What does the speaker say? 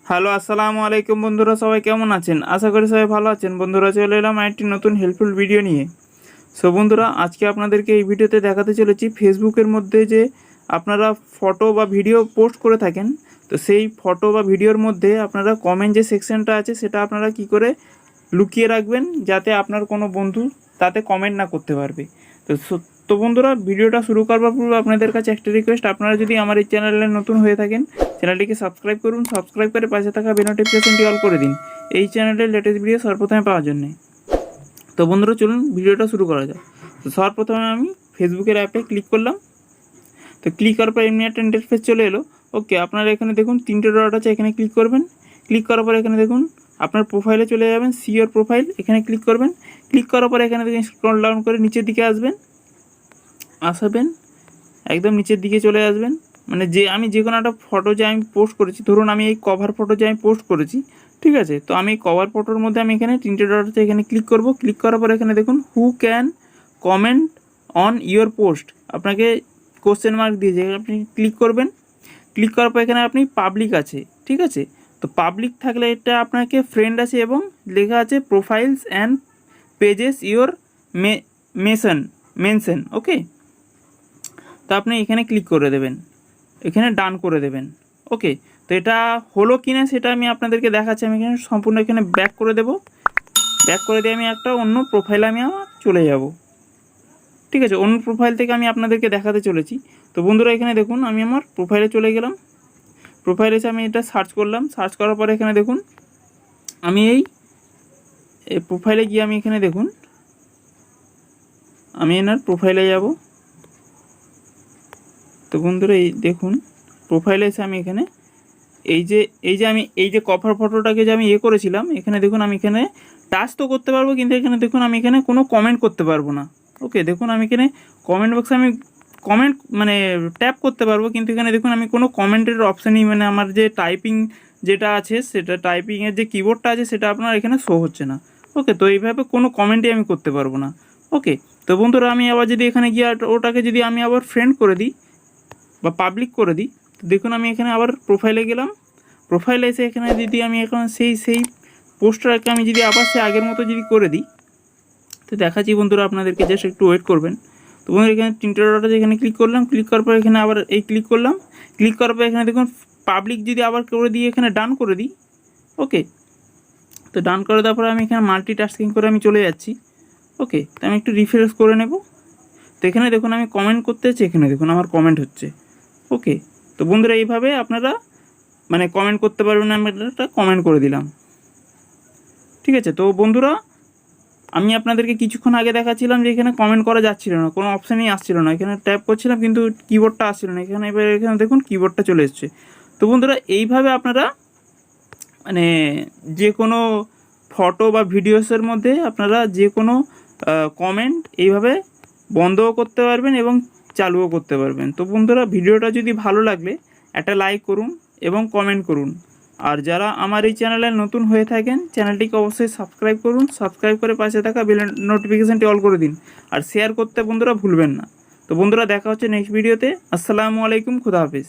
Hello, আসসালামু আলাইকুম বন্ধুরা, সবাই কেমন আছেন? আশা করি সবাই ভালো আছেন। বন্ধুরা, চলে এলাম একটি নতুন হেল্পফুল ভিডিও নিয়ে। সো বন্ধুরা, আজকে আপনাদেরকে এই ভিডিওতে দেখাতে চলেছি ফেসবুকের মধ্যে যে আপনারা ফটো বা ভিডিও পোস্ট করে থাকেন, তো সেই ফটো বা ভিডিওর মধ্যে আপনারা কমেন্ট যে সেকশনটা আছে সেটা আপনারা কি করে লুকিয়ে রাখবেন যাতে আপনার কোনো বন্ধু তাতে কমেন্ট না করতে পারবে। তো বন্ধুরা, ভিডিওটা শুরু করবার পূর্বে আপনাদের কাছে একটা রিকোয়েস্ট, আপনারা যদি আমার এই চ্যানেলে নতুন হয়ে থাকেন চ্যানেলটিকে সাবস্ক্রাইব করুন, সাবস্ক্রাইব করে পাশে থাকা বেল নোটিফিকেশনটি অল করে দিন এই চ্যানেলের লেটেস্ট ভিডিও সর্বপ্রথমে পাওয়ার জন্য। তো বন্ধুরা, চলুন ভিডিওটা শুরু করা যাক। তো সর্বপ্রথমে আমি ফেসবুকের অ্যাপে ক্লিক করলাম। তো ক্লিক করার পর এমনি একটা ইন্টারফেস চলে এলো। ওকে, আপনারা এখানে দেখুন তিনটে ডট আছে, এখানে ক্লিক করবেন। ক্লিক করার পর এখানে দেখুন আপনার প্রোফাইলে চলে যাবেন, সি ইওর প্রোফাইল, এখানে ক্লিক করবেন। ক্লিক করার পর এখানে দেখুন স্ক্রল ডাউন করে নিচের দিকে আসবেন, একদম নিচের দিকে চলে আসবেন। মানে আমি যে কোনো একটা ফটো যে আমি পোস্ট করেছি, ধরুন আমি এই কভার ফটো যে আমি পোস্ট করেছি, ঠিক আছে। তো আমি কভার ফটোর মধ্যে আমি এখানে তিনটে ডট আছে, এখানে ক্লিক করব। ক্লিক করার পর এখানে দেখুন who can comment on your post, আপনাকে কোশ্চেন মার্ক দিয়েছে, আপনি ক্লিক করবেন। ক্লিক করার পর এখানে আপনি পাবলিক আছে, ঠিক আছে। তো পাবলিক থাকলে এটা আপনাকে ফ্রেন্ড আছে এবং লেখা আছে profiles and pages your mention, okay. তো আপনি এখানে ক্লিক করে দেবেন, এখানে ডান করে দেবেন, ওকে। তো এটা হলো কি না সেটা আমি আপনাদেরকে দেখাচ্ছি। আমি এখানে সম্পূর্ণ এখানে ব্যাক করে দেব। ব্যাক করে দিয়ে আমি একটা অন্য প্রোফাইলে আমি আমার চলে যাব, ঠিক আছে। অন্য প্রোফাইল থেকে আমি আপনাদেরকে দেখাতে চলেছি। তো বন্ধুরা, এখানে দেখুন আমি আমার প্রোফাইলে চলে গেলাম। প্রোফাইলে এসে আমি এটা সার্চ করলাম। সার্চ করার পরে এখানে দেখুন আমি এই প্রোফাইলে গিয়ে আমি এখানে দেখুন আমি এনার প্রোফাইলে যাব। তো বন্ধুরা, এই দেখুন প্রোফাইলে এসে আমি এখানে এই যে কভার ফটোটাকে যে আমি করেছিলাম, এখানে দেখুন আমি এখানে টাচ তো করতে পারবো, কিন্তু এখানে দেখুন আমি এখানে কোনো কমেন্ট করতে পারবো না, ওকে। দেখুন আমি এখানে কমেন্ট বক্সে আমি কমেন্ট মানে ট্যাপ করতে পারবো, কিন্তু এখানে দেখুন আমি কোনো কমেন্টের অপশানই মানে আমার যে টাইপিং যেটা আছে সেটা টাইপিংয়ের যে কিবোর্ডটা আছে সেটা আপনার এখানে শো হচ্ছে না, ওকে। তো এইভাবে কোনো কমেন্টই আমি করতে পারবো না, ওকে। তো বন্ধুরা, আমি আবার যদি এখানে গিয়ে ওটাকে যদি আমি আবার ফ্রেন্ড করে দিই বা পাবলিক করে দিই, তো দেখুন আমি এখানে আবার প্রোফাইলে গেলাম। প্রোফাইলে এসে এখানে যদি আমি এখন সেই পোস্টারকে আমি যদি আবার সে আগের মতো যদি করে দিই, তো দেখাচ্ছি বন্ধুরা আপনাদেরকে, জাস্ট একটু ওয়েট করবেন। তো বন্ধুরা, এখানে তিনটে ডট আছে, এখানে ক্লিক করলাম। ক্লিক করার পর এখানে আবার এই ক্লিক করলাম। ক্লিক করার পর এখানে দেখুন পাবলিক যদি আবার করে দিই, এখানে ডান করে দিই, ওকে। তো ডান করে দেওয়ার পরে আমি এখানে মাল্টিটাস্কিং করে আমি চলে যাচ্ছি, ওকে। তো আমি একটু রিফ্রেশ করে নেব। তো এখানে দেখুন আমি কমেন্ট করতে যাচ্ছি, এখানে দেখুন আমার কমেন্ট হচ্ছে, ওকে। তো বন্ধুরা, এইভাবে আপনারা মানে কমেন্ট করতে পারবেন। আমি একটা কমেন্ট করে দিলাম, ঠিক আছে। তো বন্ধুরা, আমি আপনাদেরকে কিছুক্ষণ আগে দেখাচ্ছিলাম যে এখানে কমেন্ট করা যাচ্ছিল না, কোনো অপশানই আসছিল না। এখানে ট্যাপ করছিলাম কিন্তু কিবোর্ডটা আসছিল না, এখানে দেখুন কিবোর্ডটা চলে এসছে। তো বন্ধুরা, এইভাবে আপনারা মানে যে কোনো ফটো বা ভিডিওসের মধ্যে আপনারা যে কোনো কমেন্ট এইভাবে বন্ধও করতে পারবেন এবং চালুও করতে পারবেন। তো বন্ধুরা, ভিডিওটা যদি ভালো লাগলে একটা লাইক করুন এবং কমেন্ট করুন। আর যারা আমার এই চ্যানেলে নতুন হয়ে থাকেন চ্যানেলটিকে অবশ্যই সাবস্ক্রাইব করুন, সাবস্ক্রাইব করে পাশে থাকা বেল নোটিফিকেশানটি অল করে দিন। আর শেয়ার করতে বন্ধুরা ভুলবেন না। তো বন্ধুরা, দেখা হচ্ছে নেক্সট ভিডিওতে। আসসালামু আলাইকুম, খুদা হাফিজ।